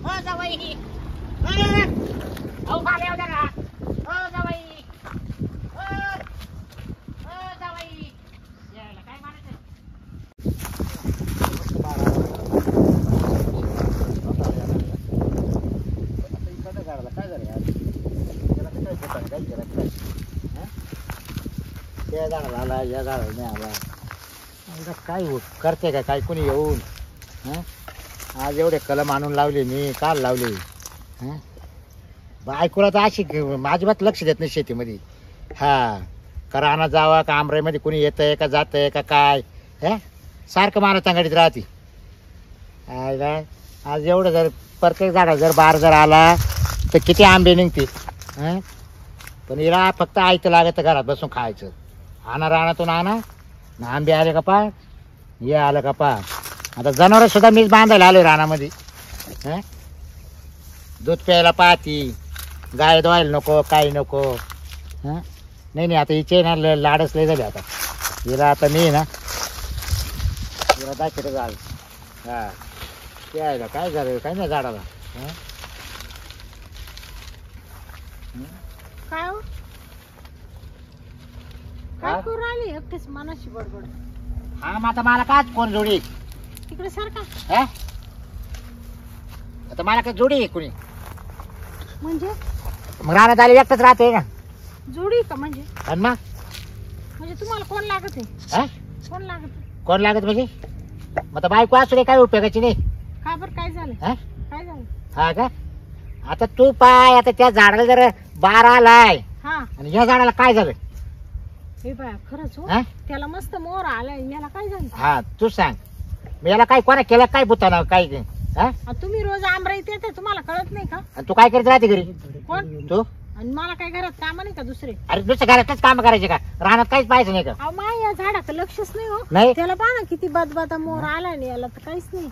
हो जावई अहो खाली येऊ द्या ना हो जावई हो जावई यायला काय मारायचं काय झालं यार त्याला काय पोटाने काय केलं काय त्या झाडाला आला या झाडाला नाही आला आता काय होत करते का काय कोणी येऊन आज एवढे कलम आणून लावले मी काल लावले बायकोला तर अशी अजिबात लक्ष देत नाही शेतीमध्ये का रानात जावा का आमराईमध्ये कोणी येतंय का जातंय का काय सारखं मारा चांगडीत राहते काय आज एवढं जर प्रत्येक झाडा जर बार जर आला तर किती आंबे निघते पण हिला फक्त आयतं लागत घरात बसून खायचं आणा रानातून आणा ना आंबे आले का पा हे आलं का पा आता जनावर सुद्धा मीच बांधायला आलोय रानामध्ये दूध प्यायला पाहती गाय धुवायला नको काही नको नाही आता हिचे ना लाडच लय झाले आता हिला आता मी ना हिला दाखवत झालं ते आहे का काय झालं काय नाही झाडाला काय हो काय करू राहिली एकटेच मनाशी बडबड मग आता मला काच कोण जोडी तिकडे सारखा आता मला काय जोडी आहे कोणी म्हणजे मग रानात आली एकटच राहते ना जोडी का म्हणजे आणि मग म्हणजे तुम्हाला कोण लागत आहे कोण लागत कोण लागत म्हणजे मग आता बायको असू दे काय उपयोगाची नाही का बरं काय झालं काय झालं हा का आता तू पाय आता त्या झाडाला जर बार आलाय आणि या झाडाला काय झालं हे बाय खरंच हो त्याला मस्त मोर आलाय याला काय झालं तू सांग मी याला काय कोणा केलं काय बुताना काय तुम्ही रोज आमराईत येते तुम्हाला कळत नाही का तू काय करीत राहते घरी कोण तू आणि मला काय घरात काम नाही का दुसरे अरे दुसऱ्या घरातच काम करायचे का रानात काहीच पाहायचं नाही का माय या झाडाचं लक्षच नाही हो नाही त्याला पहा ना किती बदबदा मोर आलाय आणि याला तर काहीच नाही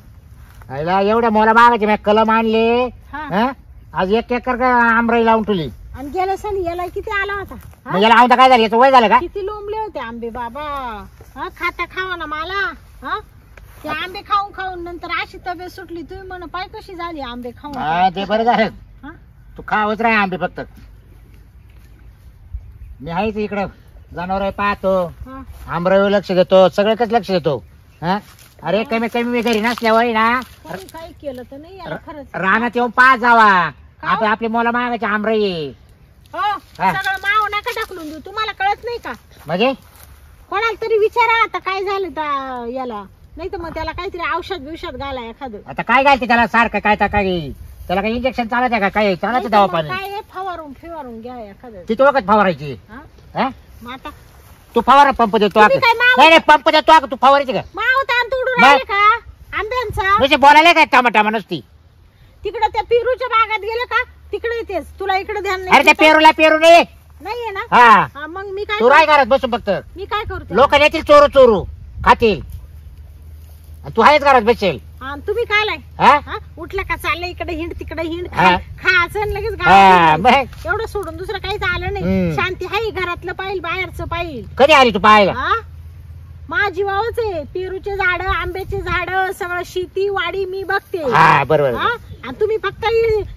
याला एवढ्या मोला मागायचे मी कलम आणले आज एक एकर आमराई लावून ठेवली आणि गेल्या सणी याला किती आला होता मग याला आवता काय झालं याचं वय झालं का किती लोंबले होते आंबे बाबा खाता खावा ना मला ते आंबे खाऊन खाऊन नंतर अशी तब्येत सुटली तुम्ही म्हण पाय कशी झाली आंबे खाऊन ते बरं झालं तू खावच राह आंबे फक्त मी आहेच इकडं जनावर पाहतो आंबराईवर लक्ष देतो सगळ्याच लक्ष देतो अरे कमी कमी मी घरी नसल्यावर ना काही केलं तर नाही याला खरंच रानात येऊन पाच जावा आपली मोला मागायची आमराई सगळं माव नका ढकलून देऊ तुम्हाला कळत नाही का म्हणजे कोणाला तरी विचारा आता काय झालं याला नाही तर मग त्याला काहीतरी औषध बिषध घाला एखादं आता काय घालते त्याला सारखं काय त्याला काही इंजेक्शन चालत का काय चालत दवापाणी काय फवारून घ्या एखादं किती वखत फवारायची माता तू फवारा पंप देतो नाही पंप देतो तू फवारायची का माव ताण तोडून राहिले का आंब्यांचा म्हणजे बोलायला काय टमाटा नसती तिकडे त्या पेरूच्या बागात गेले का तिकडे येतेस तुला इकडे ध्यान अरे त्या पेरूला पेरू नाही नाहीये ना मग मी काय तू राय घरात बसून फक्त मी काय करतो लोक येतील चोरू चोरू खातील तू आहेच घरात बसेल तुम्ही काय लाय उठलं का चाललं इकडे हिंड तिकडे हिंड खायचं लगेच एवढं सोडून दुसरं काहीच आलं नाही शांती हाय घरातलं पाहिजे बाहेरचं पाहिजे कधी आली तू पाहायला माझी वावच आहे पेरूचे झाड आंब्याचे झाड सगळं शेती वाडी मी बघते बरोबर आणि तुम्ही फक्त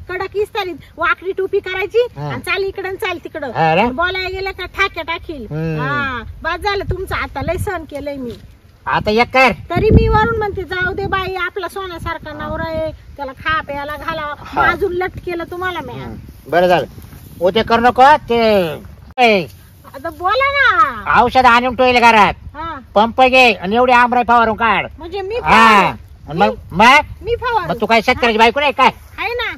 कडक इस्तारीत वाकडी टोपी करायची आणि चाल इकडं चाल तिकडं बोलायला गेलं का ठाक्या टाकील बस झालं तुमचं आता लय सहन केलंय मी आता एक कर तरी मी वरून म्हणते जाऊ दे बाई आपला सोन्यासारखा नवरा आहे त्याला खा प्यायला घाला अजून लट केलं तुम्हाला मी बरं झालं उद्या करू नको ते आता बोला ना औषध आणून ठेवले घरात पंप घे आणि एवढी आमराई फवारून काढ म्हणजे मी मग तू काय शेतकऱ्याची बायको नाही काय आहे ना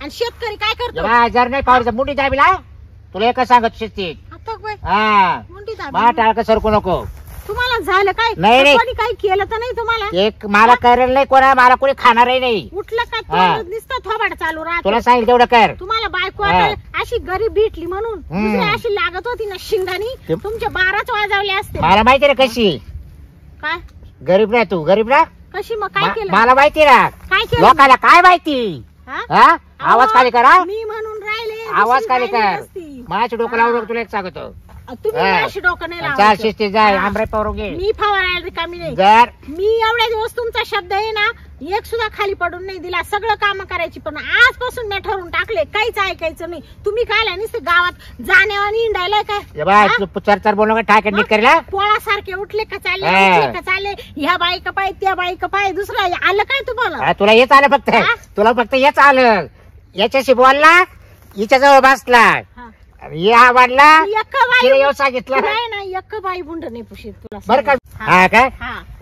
आणि शेतकरी काय करतो जर नाही फवारायचं मुंडी दाबीला तुला एकच सांगत शेती टाळक सरकू नको तुम्हाला झालं काय नाही काही केलं तर नाही तुम्हाला एक मला करेल नाही कोणा मला कोणी खाणारही नाही उठलं का नुसतं थोबाड चालू राहत तुला सांगितलं तेवढं कर तुम्हाला बायको अशी गरीब भेटली म्हणून अशी लागत होती ना शिंगानी तुमच्या 12च वाजवले असते मला माहिती रे कशी काय गरीब ना तू गरीब ना कशी मग काय केलं मला माहिती ना काय केलं लोकांना काय माहिती आवाज खाली करा मी म्हणून राहिले आवाज खाली कर माझ्या डोकं लावून तुला एक सांगतो तुम्ही अशी डोकं नाही चार शिस्ती जाय आमराई पावरून घे मी फवारायला रिकामी नाही जर मी एवढ्या दिवस तुमचा शब्द आहे ना एक सुद्धा खाली पडून नाही दिला, सगळं काम करायची. पण आजपासून मी ठरवून टाकले काहीच ऐकायचं नाही. तुम्ही काय नुसते गावात जाण्यावानी इंडायलाय काय? चर बोलू का ठाक नीट करेला पोळासारखे उठले का चालले ह्या बाई का पाय त्या बाई का पाय, दुसरा आलं काय तुम्हाला? तुला हेच आलं फक्त, तुला फक्त हेच आलं. याच्याशी बोलला, हिच्याजवळ बसला, या वाढला, येऊ सांगितलं नाही एक बाई बुंड नाही पुशीत तुला बरं का? हा काय?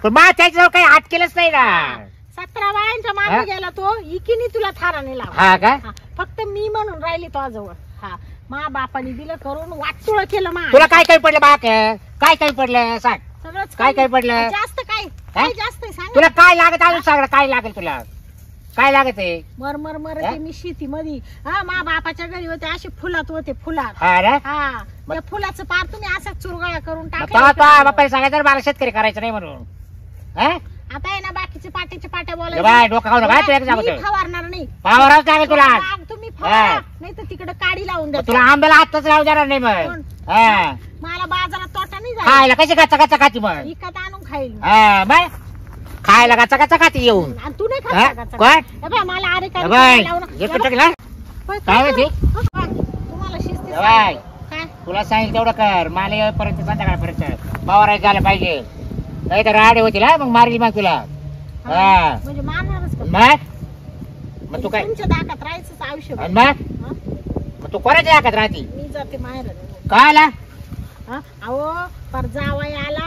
पण मा त्याच्याजवळ काही हात केलंच नाही ना. 17 बायांच्या मागे गेला तो, इकिनी तुला थाराने लावा. हा काय? फक्त मी म्हणून राहिली तो जवळ. हा मा बापाने दिलं करून वाटतुळ केलं. मा तुला काय काय पडलं बाक? काय पडलं सांग. सगळंच काय पडलं? जास्त काय जास्त सांग. तुला काय लागत अजून सांग, काय लागेल तुला? काय लागत आहे? मर ते मी शेती मध्ये मा बापाच्या घरी होते, असे फुलात होते फुलात. त्या फुलाचं पार तुम्ही असा चुरगळा करून टाकला. बापाला सांगायचं मला शेतकरी करायचं नाही म्हणून. आता आहे ना बाकीचे पाट्याच्या पाट्या डोकं खाऊ नका. फवारणार नाही. फवारावंच लागेल तुला. तुम्ही फवारा नाही तर तिकडे काडी लावून द्या. तुला आंब्याला हातच लावू देणार नाही मग. मला बाजारात तोटा नाही झाला. खायला कशी गाचा खाती मग? विकत आणून खाईल. बाय खायला गाचा खाती येऊन. आणि तू नाही खात मला? अरे काय तुम्हाला शिस्ती काय तुला सांगितलं तेवढं कर. मला येईपर्यंत संध्याकाळपर्यंत फवारायला झालं पाहिजे. नाही तर राडे होतील मग मारली मग तुला. म्हणजे मारणारच. मग तू काय तुमच्या दाकात राहायचं आयुष्य. मग तू कोणाच्या दाकात राहते? मी जाते माहेर. काय आला? अहो पर जावाई आला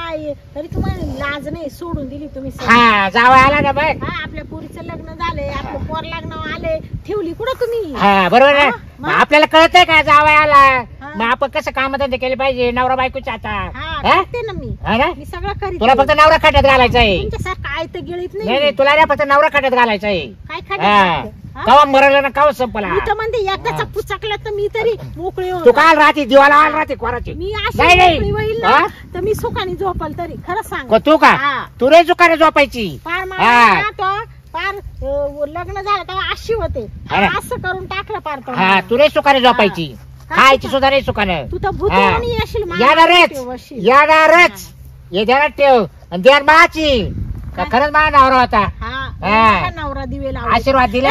तरी तुम्हाला लाज नाही, सोडून दिली तुम्ही. जावाई आला ना बाय. आपल्या पोरीचं लग्न झाले, आपलं पोर लग्न आले, ठेवली कुठं तुम्ही? बरोबर आहे. आपल्याला कळतंय का जावाई आला? मग आपण कसं कामधंदे केले पाहिजे नवरा बायकोच्या आता. करते ना मी सगळं करीत. तुला फक्त नवरा खड्यात घालायचा आहे. तुमच्यासारखं काय तर गिळीत नाही. तुला नाही फक्त नवरा खड्यात घालायचा आहे. काय खड्यात? कवा मरला ना कवा संपला. मी तर म्हणते एकदाचा पुचकला तर मी तरी मोकळी तू काल राहते दिवाला आल राहते कोराची. मी अशी होईल ना तर मी सुखाने झोपल तरी. खरं सांग. तू का तू रे सुखाने झोपायची? पार पार लग्न झालं तेव्हा अशी होते, असं करून टाकलं पार तो. तू रे सुखाने झोपायची, खायची सुद्धा रे सुखाने. तू तर भूतानी येशील. येणारच हे ध्यानात ठेव. आणि ध्यान माची का खरंच माझा नवरा होता. नवरा दिवे आशीर्वाद दिले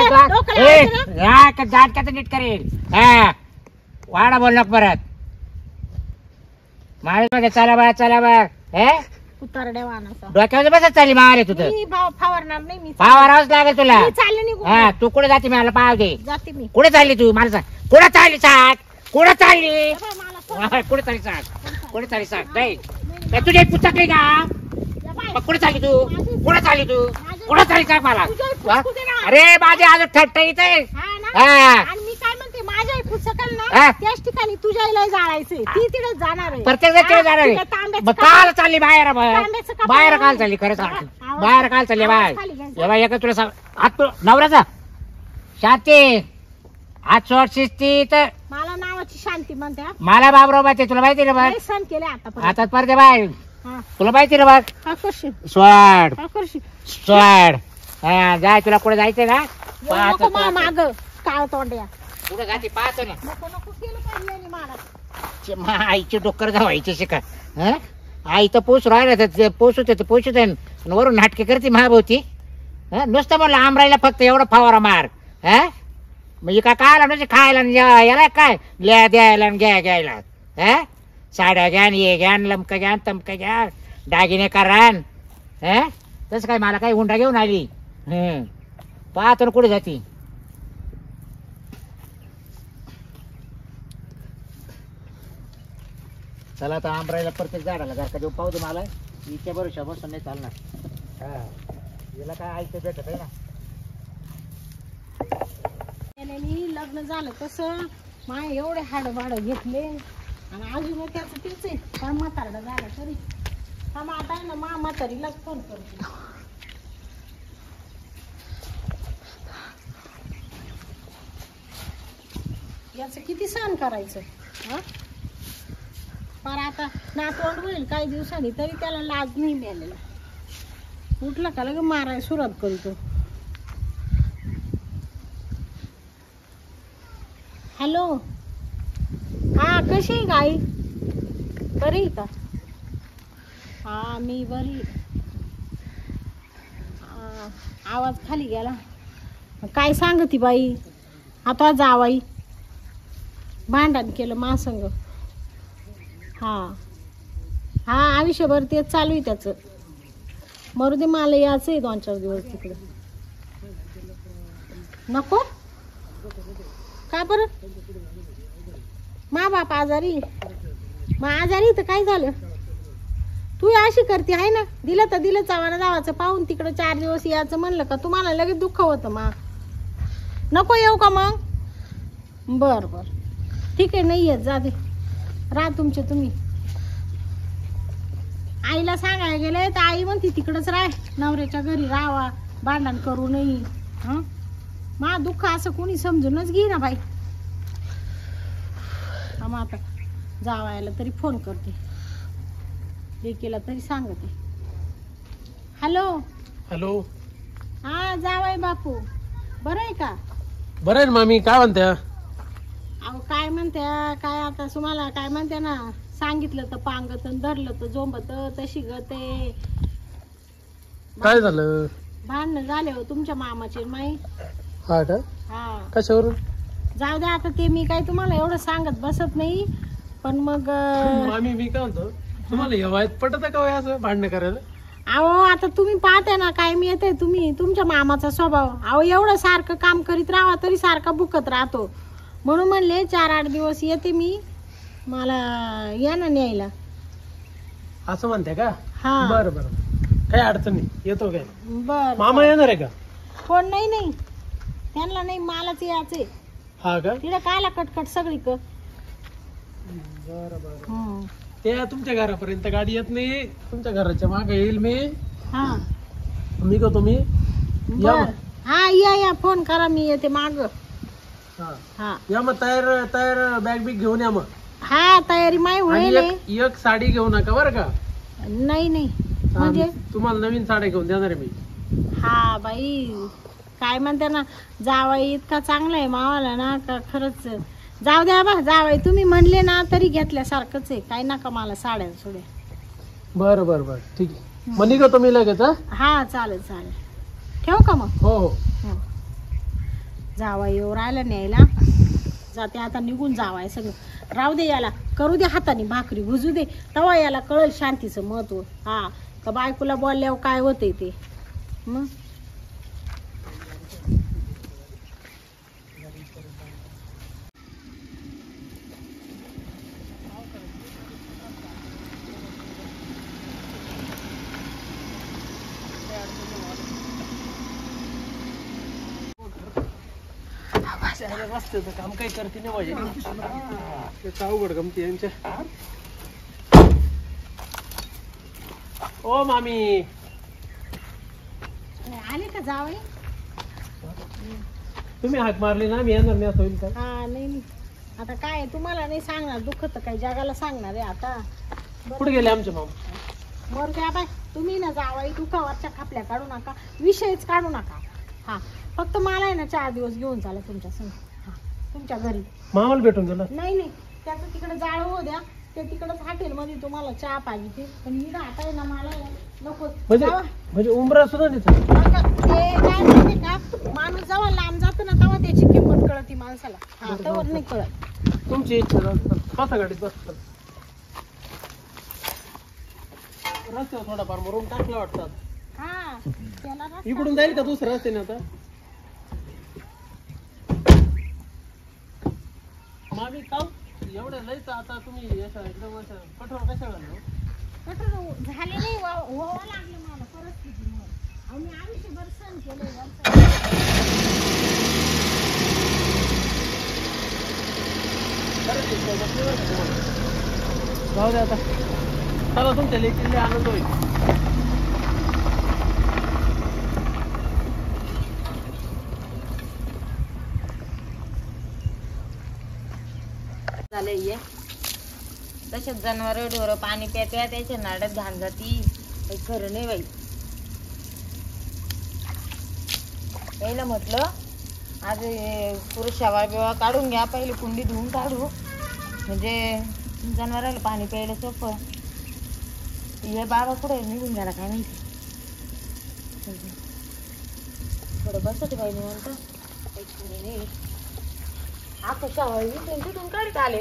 जात का नीट करेल. वाडा बोल नको परत. मागे चला बा उतरड्या वाहनाचा डोक्यावर बसत चालली मारे. तू तर फवारणार नाही मी. फवारावंच लागेल तुला. चालले निघून. तू कुठे जाते मला पाव दे. जाते मी. कुठे चालली तू मला सांग. कुठे चालली सांग. कुठे चालली? कुठे चालली सांग. कुठे चालली सांग. नाही तुझी पुस्तकली का? कुठे चालली तू? कुठे चालली तू? कुठे चालली सांग मला. अरे माझे आज ठट्ट इथे. आणि मी काय म्हणते माझ्या पुस्तकाल ना त्याच ठिकाणी तुझ्या आईला जाळायचंय. ती तिथे जाणार आहे. प्रत्येक जाणार आहे. मग काल चालली बाहेर? बाहेर काल चालली? खरं सांग बाहेर काल चालली? बाय एक तुला सांग आत नवऱ्याचा शांती आज सोड शिस्ती. तर मला नावाची शांती म्हणते. मला बाबराव माहिती तुला माहिती ना बाय. सण केले आता परदे बाय तुला माहिती ना बघ. सोड सोड जाय. तुला कुठे जायचंय ना? माग काळ तोंड्या कुठे जाते पाहतो ना. नको केलं पाहिजे मला. आईचे डोकर धावायचे शिका. आई तर पोच राहिला पोचत वरून नाटके करते महाभोवती. नुसतं म्हणलं आमराईला फक्त एवढं फवारा मार. म्हणजे काय आला म्हणजे खायला याला काय लिया द्यायला घ्यायला. साड्या घ्यान ये घ्यान लमक घ्यान तमक घ्या दागिने करान. तसं काय मला काही हुंडा घेऊन आली. पाहतो ना कुठे जाती. चला आता आंबरायला प्रत्येक झाडाला जर का देऊ पाहू दे. मला इथे बरोबर बसून नाही चालणार. याला काय ऐकतं भेटत आहे ना. लग्न झालं तसं माय एवढे हाड घेतले आणि अजून त्याचं तेच आहे. पण म्हातारडा झाला तरी आता आहे ना म्हातारीलाच फोन करते. याचं किती सहन करायचं. पण आता नातवंड होईल काही दिवसांनी तरी त्याला लाज नाही मिळालेला. उठला का लगे मारायला सुरुवात करतो. हॅलो हा कशी आहे गाई? बरी का? हा मी बरी. आवाज खाली गेला. काय सांगती बाई आता जावाई भांडण केलं महासंग. हा हा आयुष्यभर तेच चालू आहे त्याचं. मरू दे मला यायचं आहे 2-4 दिवस तिकडे. नको का बरं मा बाप आजारी मग आजारी तर काय झालं. तू अशी करते आहे ना. दिलं तर दिलं चावाना जावाचं पाहून तिकडं 4 दिवस यायचं म्हणलं का तुम्हाला लगेच दुःख होतं. मा नको येऊ का मग. बर बर ठीक आहे नाही येत जा दे. राहा तुमचे तुम्ही. आईला सांगायला गेले तर आई म्हणते तिकडच राह नवऱ्याच्या घरी राहावा भांडण करू नये. हं मा दुःख असं कोणी समजूनच घे ना बाई. मग आता जावायला तरी फोन करते लेकीला तरी सांगते. Hello hello. हा जावाय बापू बरं आहे का. बरं आहे मामी. काय म्हणत्या. अहो काय म्हणत्या काय आता तुम्हाला काय म्हणते ना. सांगितलं तर पांगत धरलं तर जोंबत तशी गते. काय झालं. भांडण झाले हो तुमच्या मामाचे माई. हा का. हा कशावरून. जाऊ द्या आता ते मी काय तुम्हाला एवढं सांगत बसत नाही. पण मग मामी मी काय म्हणतो तुम्हाला या वयात पटत का वय असं भांडण करायला. अहो आता तुम्ही पाहते ना काय मी येते तुम्ही तुमच्या मामाचा स्वभाव. अहो एवढं सारखं काम करीत राहा तरी सारखा भुकत राहतो. म्हणून म्हणले 4-8 दिवस येते मी. मला या ना न्यायला. असं म्हणते का. हा बरं बरं काही अडचण नाही येतो काय. बर मामा येणार आहे का. कोण नाही नाही त्यांना नाही मलाच यायचंय. हा का. तिला कायला कटकट सगळी कर. बरं बरं ते तुमच्या घरापर्यंत गाडी येत नाही. तुमच्या घराच्या मागे येईल मी. हा मी का तुम्ही या बर हा या फोन करा मी येते माग. हा हा या मग तयार तयार बॅग बिग घेऊन या मग. हा तयारी माय आणि होईल. एक साडी घेऊ नका बरं का. नाही नाही हा, म्हणजे तुम्हाला नवीन साड्या घेऊन देणार आहे मी. हा बाई काय म्हणते ना जावाई इतका चांगला आहे मावाला ना का खरंच. जाऊ द्या बा जावाई तुम्ही म्हणले ना तरी घेतल्यासारखंच आहे. काय नका मला साड्या सोड्या. बरं बरं बरं ठीक आहे. मग निघतो मी लगेच. हा चालेल चालेल ठेवू का मग. हो हो. जावाई येऊ राहिला न्यायला जाते आता निघून जावाय सगळं. राहू दे याला करू दे हाताने भाकरी भुजू दे तेव्हा याला कळेल शांतीचं महत्व. हा का बायकोला बोलल्यावर काय होतंय ते. मग रस्त्याचं काम काही करते नाही माझ्या. अवघड गमती यांच्या. ओ मामी आले का जावाई. तुम्ही हाक मारली ना मी येणार नाही असं होईल का. हा नाही नाही आता काय तुम्हाला नाही सांगणार दुःख तर काही जगाला सांगणार आहे आता. कुठे गेले आमचे मामा. बरं काय बाय तुम्ही ना जावाई दुखावरच्या खापल्या काढू नका विषयच काढू नका. हा फक्त मला आहे ना 4 दिवस घेऊन चाला तुमच्या संग. हा तुमच्या घरी. मामाला भेटून गेला. नाही नाही त्याचं तिकडे जाळ होऊ द्या. ते तिकडच हॉटेल मध्ये तुम्हाला चहा पाहिजे पण मी राहत आहे ना मला नको. म्हणजे उमरा सुद्धा नाही. ते काय माहिती का माणूस जेव्हा लांब जातो ना तेव्हा त्याची किंमत कळती माणसाला. हा तेव्हा नाही कळत. तुमची इच्छा बसा गाडीत बस. रस्त्यावर थोडाफार मरून टाकला वाटतात. हा त्याला रस्ता- इकडून जाईल का दुसऱ्या रस्त्याने आता. मामी का एवढं लयच आता तुम्ही एकदम कठोर कशाला. कठोर झाले नाही व्हावं लागलं मला परिस्थितीमुळे. अहो मी आयुष्यभर सण केले. जाऊ दे आता चला तुमच्या लेकीला लय आनंद होईल. झाले ये तसेच जनावर ढोर पाणी प्यात्या त्याच्या नाड्यात घाण जाती. काही खरं नाही बाई. पहिलं म्हटलं आज पुरुष शेवाळ बिवाळ काढून घ्या पहिले कुंडी धुवून काढू म्हणजे जनावराला पाणी प्यायला सोपं. हे बाबा कुठे निघून गेला काय माहिती. थोडं बसत बाई निवांत. आता शावळ इथून तिथून काढीत आले.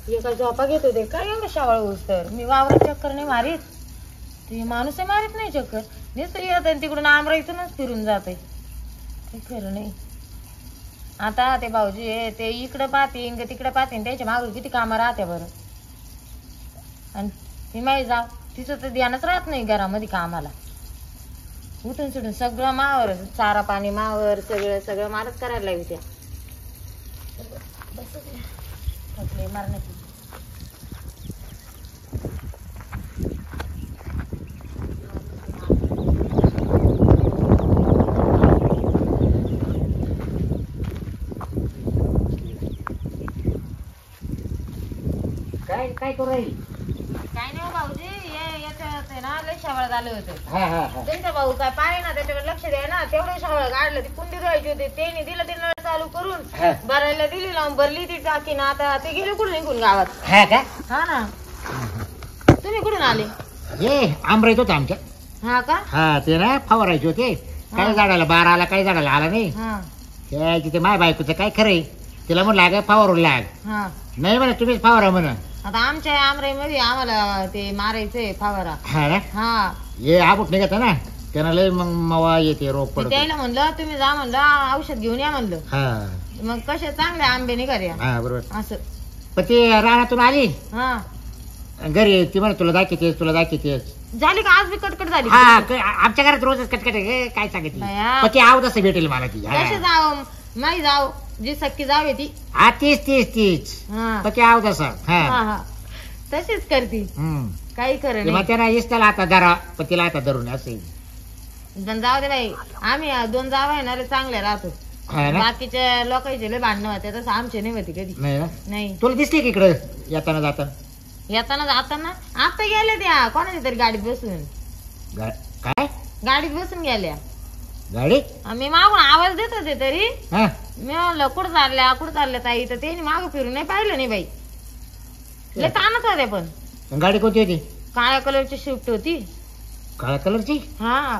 एका झोपा घेत होते काय एवढं शावळ होस तर मी वावरात चक्कर नाही मारीत. ते माणूस मारित नाही चक्कर. नुसतं येत आहे तिकडून आमराईतूनच फिरून जाते. काही खरं नाही. आता ते भाऊजी आहे ते इकडं पाहतीन तिकडं पाहतीन त्याच्या मागं किती कामं राहते बरं. आणि ती माही जाव तिचं तर ध्यानच राहत नाही घरामध्ये कामाला. उठून सुटून सगळं मावर चारा पाणी मावर सगळं सगळं मारच करायला लागली त्या. थकले मारण्याची. काय काय करू राहील? काय नाही हो भाऊजी याच्यात आहे ना लय शावळ झालं होतं. हा हा हा त्यांचा भाऊ काय पाहिजे ना त्याच्याकडे लक्ष द्या ना. तेवढं शावळ काढलं ती कुंडी धुवायची होती त्यांनी दिलं ते नळ चालू करून हा. भरायला दिली लावून भरली ती टाकी ना. आता ते गेले कुठून निघून गावात. हा का? हा ना. तुम्ही कुठून आले? हे आमराईत होतं आमच्या. हा का? हा ते ना फवारायचे होते. काय झाडाला बार आला काय झाडाला आला नाही. हा ते माय बायकोचं काय खरंय. तिला म्हणलं लाग फवारून लाग. हा. नाही म्हणा तुम्हीच फवारा म्हणा. आता आमच्या आमराईमध्ये आम्हाला ते मारायचंय फवारा. हा ना हा हे आबूट निघत ना त्यानं लय मग मवा येते रोग मी पडतो. त्याला म्हणलं तुम्ही जा म्हणलं औषध घेऊन या म्हणलं. हा मग कसे चांगले आंबे निघाले हा बरोबर. असं. पण ते रानातून आली हा घरी ती म्हणे तुला दाखवतेस तुला दाखवतेस. झाली का? आज बी कटकट झाली. हा आमच्या घरात रोजच कटकट आहे. हे काय सांगितलं बया. पण ती आव तसं भेटेल मला ती. हा. कसे जाव नाही जाव जी सक्की जावे ती. हा तीच तीच तीच हा पण ती आव तसा. हा हा हा तशीच करती. काही खरं मग नाही. त्याला इसत्याला आता धरा पण तिला आता धरून असं. पण जाऊ दे बाई आम्ही दोन जावा आहे ना लय चांगले राहतो. हा ना बाकीच्या लोकांचे लय भांडणं होते तसं आमचे नाही होती कधी. नाही ना नाही. तुला दिसली की इकडं येताना जाताना येताना जाताना आता गेल्या त्या कोणाच्या तरी गाडीत बसून. काय गाडीत बसून गेल्या. गाडी? मी मागून आवाज देत होते तरी हा मी म्हणलं कुठं चालल्या ताई. तर त्यांनी मागं फिरून नाही पाहिलं नाही बाई. लय ताणत होत्या पण. गाडी कोणती होती? काळ्या कलरची शिफ्ट होती. काळ्या कलरची? हा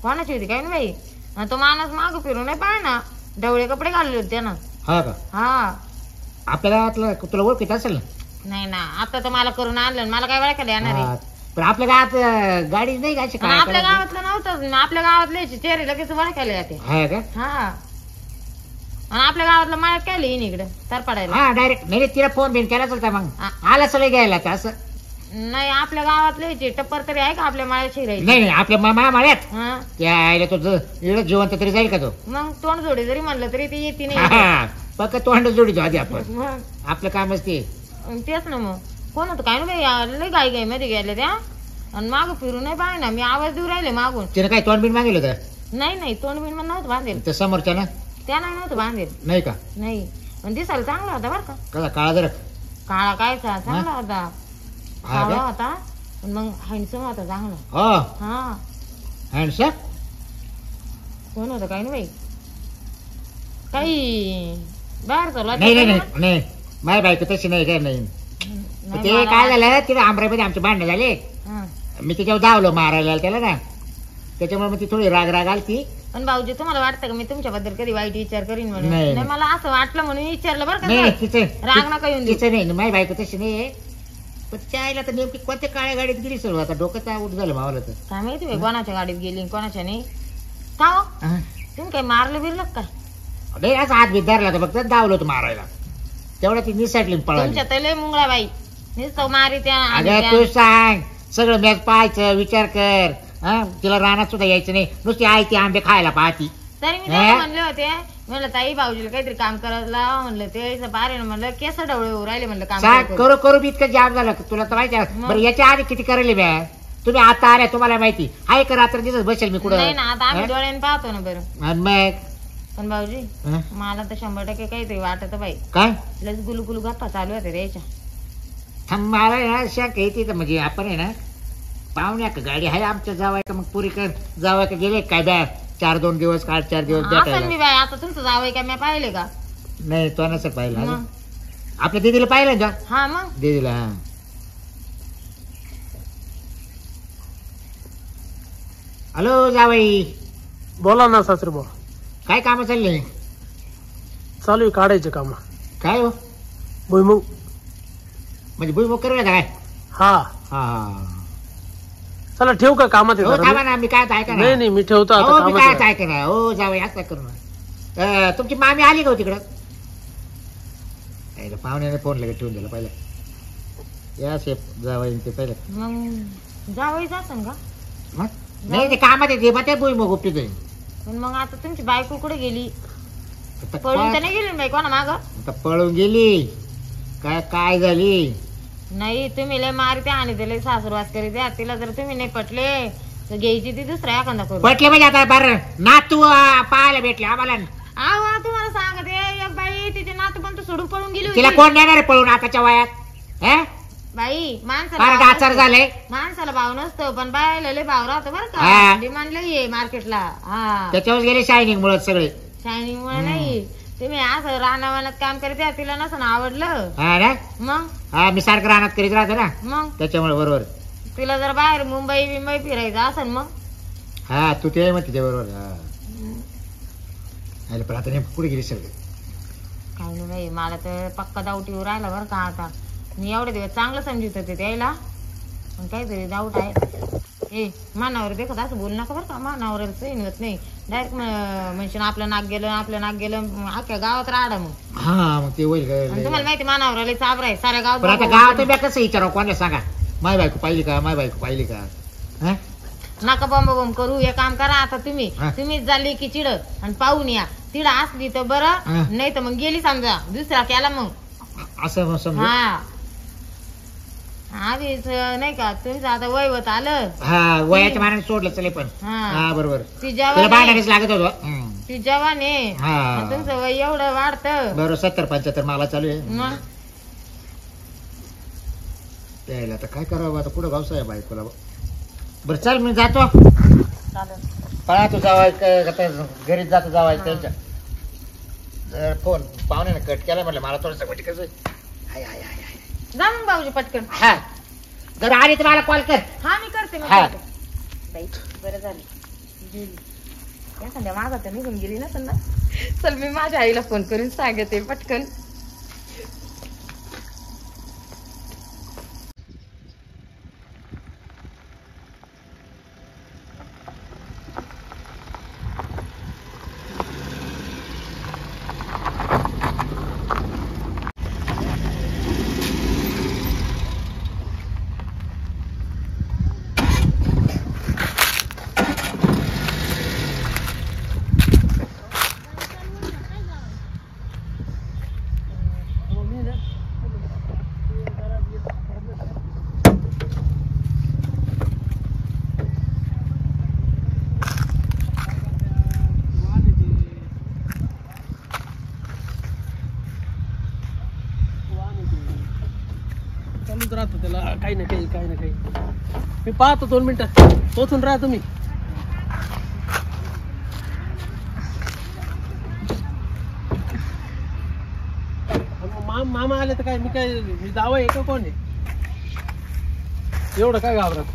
कोणाची होती काय नाही बाई. आणि तो माणूस मागं फिरून नाही पाहिजे ना. ढवळे कपडे घालले होते त्यानं. हा का? हा आपल्या गावातलं तुला ओळखीत असेल ना? नाही ना आता तर मला करून आणलं मला काय ओळखायला येणार आहे. हा. पण आपल्या गावात गाडी नाही का अशी आणि काळ्या आपल्या कलरची? गावातलं नव्हतं. आपल्या गावातले चेहरे लगेच ओळखायला येते. हा का? हा आणि आपल्या गावातलं मायात काय लिहिन इकडे तर पडायला. हा डायरेक्ट नाही तिला फोन बिन केला चलता मग हा. आला सगळे घ्यायला तर असं. नाही आपल्या गावातले टप्पर तरी आहे का आपल्या मायाची राहील. नाही नाही आपल्या मामा माळ्यात हा त्या आईला तो इकडं जिवंत तरी जाईल का तो? मग तोंड जोडी जरी म्हणलं तरी ते येते हा, नाही. हा. पक्का तोंड जोडीतो आधी आपण. मग आपलं कामच ते. तेच ना. मग कोण होतं काय ना बाई लय गाई मध्ये गेल्या त्या. आणि मागं फिरून नाही पाहिजे ना. मी आवाज देऊ राहिले मागून. तिने काय तोंड बिन मागेल होतं? नाही तोंड बिन नव्हतं बांधेल. त्या समोरच्या ना त्या नव्हतं बांधेल. नाही का? नाही पण दिसायला चांगला होता बरं का. कसा काळा जर काळा कायचा चांगला होता. हा काळा का? होता पण मग हँडसम होता चांगला. हो हा हँडसम. कोण होतं काय ना बाई. काही बाहेर चालू नाही नाही नाही नाही माझी बायको तशी नाही काय नाही. ते काय झालं तिथे आमराईमध्ये आमचे भांडणं झाले. मी त्याच्यावर धावलो मारायला त्याला ना. त्याच्यामुळे मग ती थोडी राग राग आली ती. पण भाऊजी तुम्हाला वाटतं का मी तुमच्याबद्दल कधी वाईट विचार करीन म्हणून? नाही. नाही मला असं वाटलं म्हणून विचारलं बरं नाही का. तिचं राग नका येऊन देऊ. तिचं नाही माझी बायको तशी नाही. पण त्याला तर नेमकी कोणत्या काळ्या गाडीत गेली सर आता डोकं आऊट झालं मावलं तर. काय माहिती बाई कोणाच्या गाडीत गेली कोणाच्या नाही. का हो हा. तुम्ही काही मारलं बिरलं काय? नाही असं हात बीत धरला तर फक्त धावलो होतो मारायला. तेवढा ती निसटली पळाली. तुमच्या तर लय मुंगळा बाई नुसतं मारी त्या अगं तू सांग सगळं मॅच पाहायचं विचार कर. हा तिला रानात सुद्धा यायचं नाही नुसती आई ती आंबे खायला पाहती. तरी मी त्याला म्हणले होते म्हणलं ताई भाऊजीला काहीतरी काम करायला म्हणलं ते बारे म्हणलं केस डवळे होऊ राहिले म्हणलं काम सांग करू. करू करू बी इतकं जाम झालं तुला तर माहिती आहे. बरं याच्या आधी किती करायले बॅ तुम्ही आता आल्या तुम्हाला माहिती आहे का रात्र दिवस बसेल मी कुठं. नाही ना आता आम्ही डोळ्याने पाहतो ना बरं. आणि मग पण भाऊजी हा? मला तर 100% काहीतरी वाटत बाई. काय लस गुलू गप्पा चालू होते द्यायच्या. थांब मला ना शक येते तर म्हणजे आपण आहे ना पाहुण्या का गाडी आहे आमच्या जावाय का मग पुरी कर जावाय का गेले काय बॅ 4-2 दिवस काढ 4 दिवस असं मी भेटायला. बाई आता तुमचं जावं का मी पाहिले का? नाही तो नसेल पाहिलं मग अजून. आपल्या दीदीला पाहिलं का? हा मग दीदीला हा. हॅलो जावाई बोला ना सासरे भाऊ. काय काम चालले? चालू आहे काढायचे काम. काय हो भुईमुग. म्हणजे भुईमुग करू नका काय? हा हा चला ठेवू का कामात आहे हो जरा थांबा मी? ना मी काय ऐका नाही ना. नाही मी ठेवतो हो आता मी कामात काय आहे. ऐका ना. हो जावई असं करू ना. तुमची मामी आली का हो तिकडं? पाहुण्याने फोन लगेच ठेवून दिला पहिला. या शेप जावई ते पहिलं. मग जावईच असन का? मग? नाही ते कामात येते मग ते भुईमुग उपटीत आहे. पण मग आता तुमची बायको कुठे गेली? आता पळून तर नाही गेली ना बाई कोणा माग? आता पळून गेली काय? काय झाली? नाही तुम्ही लय मारते आणि ते लय सासरवास करीत द्या. तिला जर तुम्ही नाही पटले तर घ्यायची ती दुसऱ्या एखादा करू. पटले म्हणजे आता बरं नातू पाहायला भेटले आम्हाला. आवा तुम्हाला सांगते एक बाई तिचे नातू पण सोडून पळून गेली तिला होती. कोण नेणार आहे पळून आताच्या वयात? हे बाई फार माणसाला गाचार झाले. माणसाला भाव नसतो पण बायला लय भाव राहतो बरं हा. का. डिमांड लय आहे मार्केटला. हा त्याच्यावर गेले शायनिंग मुळे सगळे. शायनिंग मुळे नाही. तुम्ही असं रानावानात काम करत या तिला नसं आवडलं हा ना. मग. हा मी सारखं रानात करीत राहतो ना मग त्याच्यामुळे. बरोबर. तिला जर बाहेर मुंबई बिंबई फिरायचं असेल मग. हा तू ते मग तिथे बरोबर. हा पण आता नेमकं कुठे गेली सगळे? काही नाही बाई मला तर पक्का दावटीवर राहिला बरं का. आता मी एवढे दिवस चांगलं समजत होते त्याला पण काहीतरी डाऊट आहे. ए मानावर देखत असं बोलू नका बरं का. मानावर सही होत नाही. डायरेक्ट म्हणजे आपलं नाक गेलं अख्ख्या गावात राहडा मग. हा मग ते होईल आणि तुम्हाला माहिती मानावर लय चाबरा आहे साऱ्या पण आता गावात. गावात कसं विचारावं कोणाला सांगा? माय बायको पाहिली का? माय बायको पाहिली का? हा नका बॉम्ब करू. हे काम करा आता तुम्ही. हा. तुम्हीच झाली की चिड आणि पाहून या. तिड असली तर हा. बरं नाही तर मग गेली समजा दुसरा केला मग. असं मग समजा. हा आधीच नाही का तुमचं आता वय होत आलं. हा वयाच्या मानाने सोडलं चले पण. हा. हा बरोबर. ती तिला जवान आहे. भांडायलाच लागत होतं. ती जवान आहे हा. आणि तुमचं वय एवढं वाढतं. बरोबर 70-75 मला चालू आहे. मग त्याला आता काय करावं? आता कुठं गावसा आहे बायकोला? बरं चल मी जातो. चालेल. पळा तू जावाय घरीच जातो जावाय त्यांच्या. फोन पाहुण्याने कट केला म्हटलं मला थोडंसं वाटतं कसं. हाय हाय हाय हाय. जा मग भाऊजी पटकन. हा जर आली तर मला कॉल कर. हा मी करते मग हा. करते. बाई बरं झालं गेली. एखाद्या मागात निघून गेली ना त्यांना. चल मी माझ्या आईला फोन करून सांगते पटकन. चालूच राहतो त्याला काही ना काही. मी पाहतो 2 मिनिटं. पोचून राहा तुम्ही. मामा आले तर काय मी जावं आहे का कोण आहे? एवढं काय घाबरत?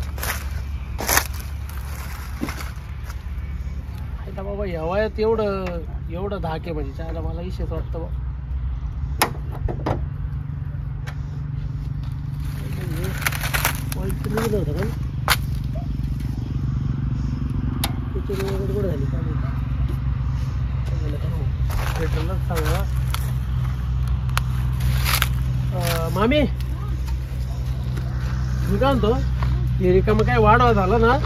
बाबा या वयात एवढं धाके म्हणजे त्याला मला विशेष वाटतं. होतं का गडबड झाली पेट्रोलच सांगा. मामी मी काय म्हणतो हे रिकामं काय वाढवा झाला ना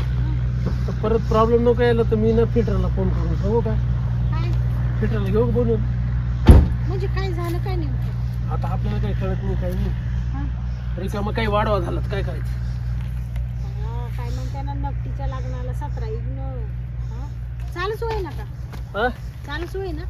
तर परत प्रॉब्लेम नको यायला तर मी ना फिटरला फोन करून सांगू का? फिटरला घेऊ बोलून. म्हणजे काय झालं काय नेमकं? आता आपल्याला काही कळत नाही काही नाही. रिकामं काही वाढवा झाला तर काय करायचं? काय म्हणते ना नक्कीच्या लग्नाला 17 चालूच होई ना का? चालूच होई ना?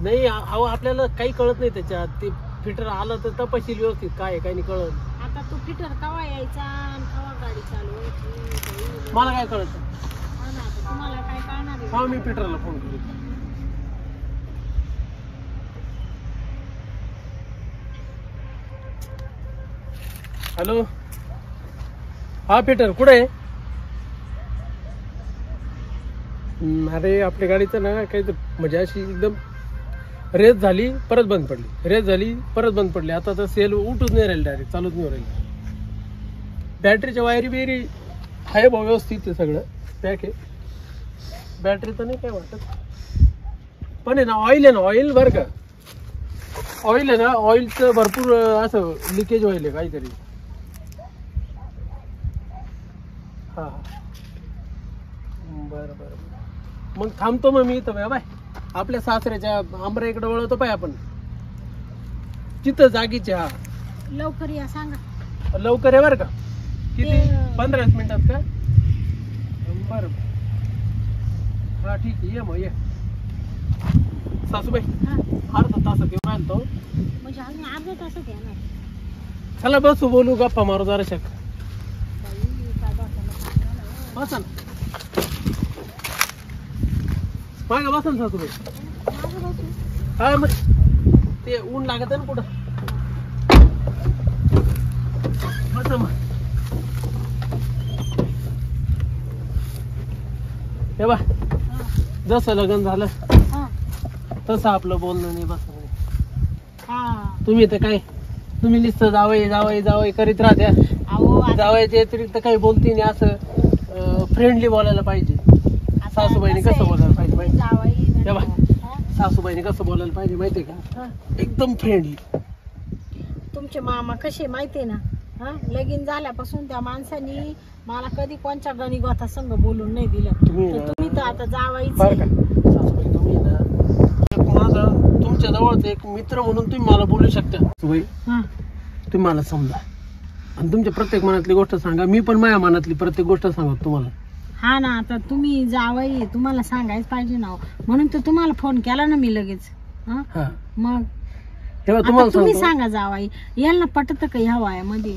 नाही अहो आपल्याला काही कळत नाही त्याच्यात. ते फिटर आलं तर तपशील व्यवस्थित काय आहे काय नाही कळत. आता तो फिटर कवा यायचा आणि कवा गाडी चालू व्हायची मला काय कळत? हा ना, आता तुम्हाला काय कळणार आहे? हा मी फिटरला फोन करू. हॅलो हा फिटर कुठे आहे? अरे आपल्या गाडीचं ना काही म्हणजे अशी एकदम रेस झाली परत बंद पडली, रेस झाली परत बंद पडली. आता तर सेल उठूच नाही राहील, डायरेक्ट चालूच नाही राहील. बॅटरीच्या वायरी बिरी आहे भाऊ, व्यवस्थित आहे सगळं पॅक आहे. बॅटरीचं नाही काय वाटत, पण आहे ना ऑइल आहे ना, ऑइल बरं का, ऑइल आहे ना, ऑइलचं भरपूर असं लिकेज व्हायला काहीतरी. हा बरं बरं, मग थांबतो मग मी इथं बाय. आपल्या सासऱ्याच्या आंबरा इकडे वळवतो पाय आपण, तिथं जागीचे. हा लवकर या सांगा. लवकर आहे बरं का. किती 15 मिनिटात का? बरं हा ठीक आहे, ये मग ये. सासूबाई अर्धा तासात येऊन राहिलो तो. म्हणजे अजून अर्ध्या तासात येणार. चला बसू, बोलू, गप्पा मारू जरा शक. बसा ना मागं, बसा ना सासूबाई. हा मग ते ऊन लागत आहे ना कुठं. बसा मग. हे बा जसं लग्न झालं तसं आपलं बोलणं नाही, बस. तुम्ही तर काय, तुम्ही नुसतं जावई जावई जावई करीत राहत्या. जावयाच्या व्यतिरिक्त काही बोलती नाही. असं फ्रेंडली बोलायला पाहिजे. सासूबाईने कसं बोलायला पाहिजे माहिती? सासूबाईने कसं बोलायला पाहिजे माहितीये का? एकदम फ्रेंडली. तुमचे मामा कसे माहितीये ना, हा लगीन झाल्यापासून त्या माणसानी मला कधी कोणच्या गणिगोता संघ बोलून नाही दिलं. तुम्ही तर आता जावायचं बरं का सासूबाई, तुम्ही ना माझा तुमच्या जवळचा एक मित्र म्हणून तुम्ही मला बोलू शकता. सासूबाई तुम्ही मला समजा आणि तुमच्या प्रत्येक मनातली गोष्ट सांगा. मी पण माझ्या मनातली प्रत्येक गोष्ट सांगतो तुम्हाला. हा ना, आता तुम्ही जावई, तुम्हाला सांगायच पाहिजे ना, म्हणून तर तुम्हाला फोन केला ना मी लगेच. हा मग तेव्हा तुम्हाला तुम्ही सांगतो. सांगा जावाई, यांना पटत का ह्या वयामध्ये?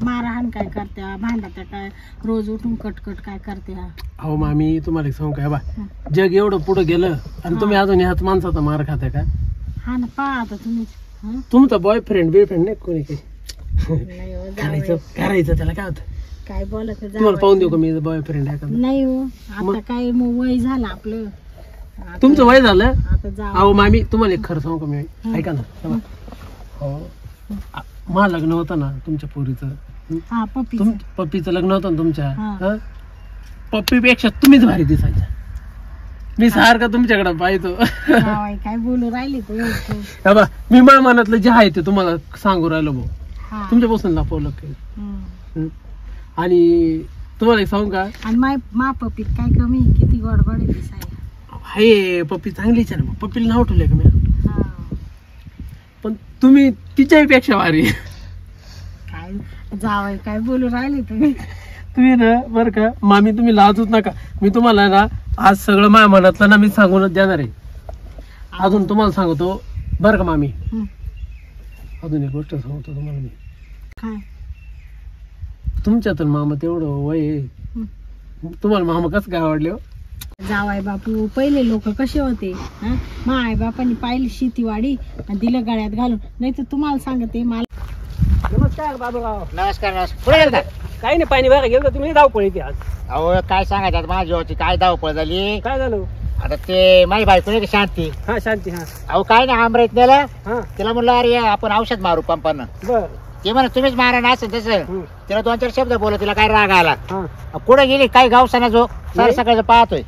मारहाण काय करत्या, भांडत्या काय, रोज उठून कटकट काय करत्या? अहो मामी तुम्हाला एक सांगू काय बा, जग एवढं पुढे गेलं आणि तुम्ही अजून ह्याच माणसाचा मार खाताय का? हा ना, पहा आता तुम्ही. तुमचा बॉयफ्रेंड बियफ्रेंड नाही कोणी काही नाही हो, करायचं करायचं त्याला काय होतं? काय बोलत तुम्हाला पाहून देऊ का मी बॉयफ्रेंड आहे का? नाही हो, आता काय मग वय झालं आपलं. तुमचं वय झालं. आता जा. अहो मामी तुम्हाला एक खरं सांगू का मी, ऐका ना. हो मला लग्न होतं ना तुमच्या पोरीचं, हा पप्पी. पप्पीचं लग्न होतं ना तुमच्या. हा. पप्पीपेक्षा तुम्हीच भारी दिसायच्या. मी सारखं तुमच्याकडे पाहतो. काय बोलू राहिली तू? मी माझ्या मनातलं जे आहे ते तुम्हाला सांगू राहिलो भाऊ. तुमच्यापासून लपवलं काही. आणि तुम्हाला एक सांगू का, आणि मा पप्पीत काय कमी, किती गोड गोड दिसायला. हाय पप्पी चांगलीच आहे ना. पप्पीला नाव ठेवलंय का मी? पण तुम्ही तिच्याही पेक्षा भारी. काय जावई काय बोलू राहिले तुम्ही? तुम्ही ना बरं का मामी, तुम्ही लाजूच नका. मी तुम्हाला ना आज सगळं माझ्या मनातलं ना मी सांगूनच देणार आहे. अजून तुम्हाला सांगतो बरं का मामी, अजून एक गोष्ट सांगतो तुम्हाला मी. काय? तुमच्यात मामा तेवढं वय आहे, तुम्हाला मामा कसं काय आवडले हो? जावाई बापू पहिले लोक कसे होते, मा आई बापांनी पाहिली शेतीवाडी आणि दिलं गळ्यात घालून. नाही तर तुम्हाला सांगते, मला नमस्कार बाबूराव. नमस्कार नमस्कार. कुठे गेलता? काही नाही, पाणी बघा गेलो. तुम्ही धावपळ येते आज. अहो काय सांगायचं आता, माझी होती काय धावपळ झाली. काय झालं? आता ते माझी बायको नाही का शांती. हा शांती. हा अहो काय नाही, आमराईत नेलं. हा तिला म्हणलं अरे आपण औषध मारू पंपानं. बर. ते म्हणा तुम्हीच मारा ना असं तसं. तिला 2-4 शब्द बोलत, तिला काय राग आला. हा कुठे गेली काय गावसाना जो सर सकाळचं पाहतोय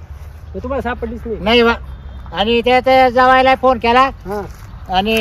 तुम्हाला सापडलीच नाही? नाही बा. आणि त्यात जवायला फोन केला हा आणि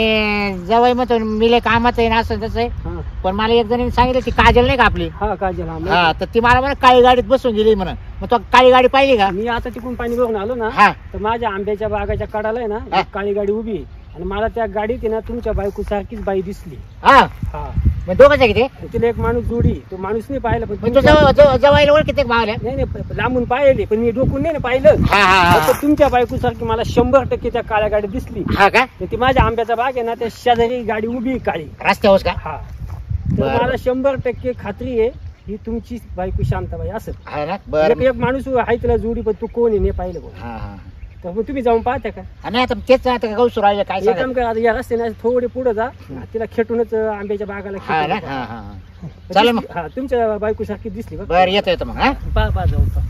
जवाई म्हणतो मी लय कामात आहे ना असं तसं आहे. हा पण मला एक जणी सांगितलं ती काजल नाही का आपली, हा काजल. हा तर ती मला म्हणा काळी गाडीत बसून गेली म्हणा. मग तो काळी गाडी पाहिली का? मी आता तिकडून पाणी बघून आलो ना, हा तर माझ्या आंब्याच्या बागाच्या कडाला आहे ना हा. एक काळी गाडी उभी आहे. आणि मला त्या गाडीत आहे ना तुमच्या बायको सारखीच बाई दिसली. हा हा मग दोघंच आहे की ते? आणि तिला एक माणूस जोडी, तो माणूस नाही पाहिला, पण मग तो तुमच्या- जवायला ओळखीत मावल्या. नाही नाही लांबून पाहिले, पण मी डोकून नाही ना पाहिलं. हा हा हा फक्त तुमच्या बायको सारखी मला 100% त्या काळ्या गाडीत दिसली. हा का तर ती माझ्या आंब्याचा बाग आहे ना, त्या शेजारी गाडी उभी आहे काळी. रस्त्यावर का? हा तर बरं. मला 100% खात्री आहे ही तुमची बायको शांताबाई असेल. हा ना बरं. एक माणूस आहे तिला जोडी, पण तू कोण आहे नाही पाहिलं बघ. हा हा तर मग तुम्ही जाऊन पाहता का? आणि आता तेच आता गौसू राहिले काय एक काम सांगा. करा, आता या रस्त्याने थोडे पुढे जा, तिला खेटूनच आंब्याच्या बागाला हा ना खेटून हा पहा. हा चालेल मग. हा तुमच्या बायको सारखी दिसली बघ. बरं येतो येतो मग. हा पहा जाऊन पहा.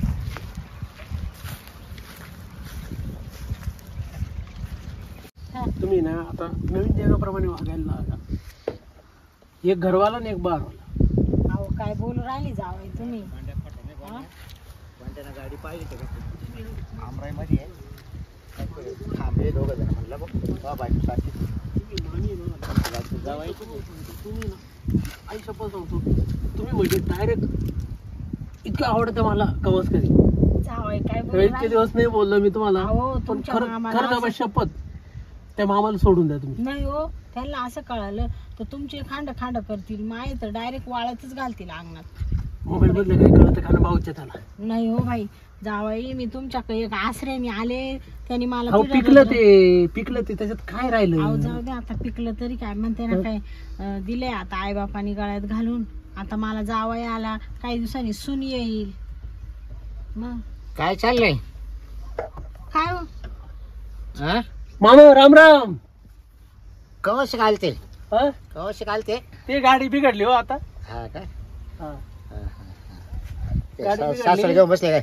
हा. तुम्ही ना आता नवीन जगाप्रमाणे वागायला लागा. एक घरवाला आणि एक बारवाला. अहो काय बोलू राहिली जावई तुम्ही हा? गाडी पाहिजे आमराईमध्ये थांबले दोघं जण म्हणलं बघ बायको सारखी तुम्ही ना आई शपथ सांगतो, तुम्ही म्हणजे डायरेक्ट इतकं आवडतं मला कवच कधी. जावई काय बोलू इतके राहिली? दिवस नाही बोललो मी तुम्हाला. अहो, पण तुमच्या खरं मामाला खरं ना असं- शपथ त्या मामाला सोडून द्या तुम्ही. नाही हो, त्यांना असं कळालं तर तुमचे खांड खांड करतील, माय तर डायरेक्ट वाळतच घालतील अंगणात. मोबाईल मधलं काही कळतं का ना भाऊच्या त्याला. नाही हो भाई, जावई मी तुमच्याकडे एक आश्रयाने आले, त्यांनी मला अहो पिढ्या पिकलं डोक्यात- पिकलं ते त्याच्यात काय अहो राहिलं. जाऊ दे आता, पिकलं तरी काय म्हणते ना, काय दिले आता आई बापानी गळ्यात घालून. आता मला जावई आला, काही दिवसांनी सून येईल. मग काय चाललंय काय हो? हा मामा राम राम. कवश घालते हा? कवश घालते ते गाडी बिघडली हो आता. हा का हा. ते सासूला घेऊन बसले काय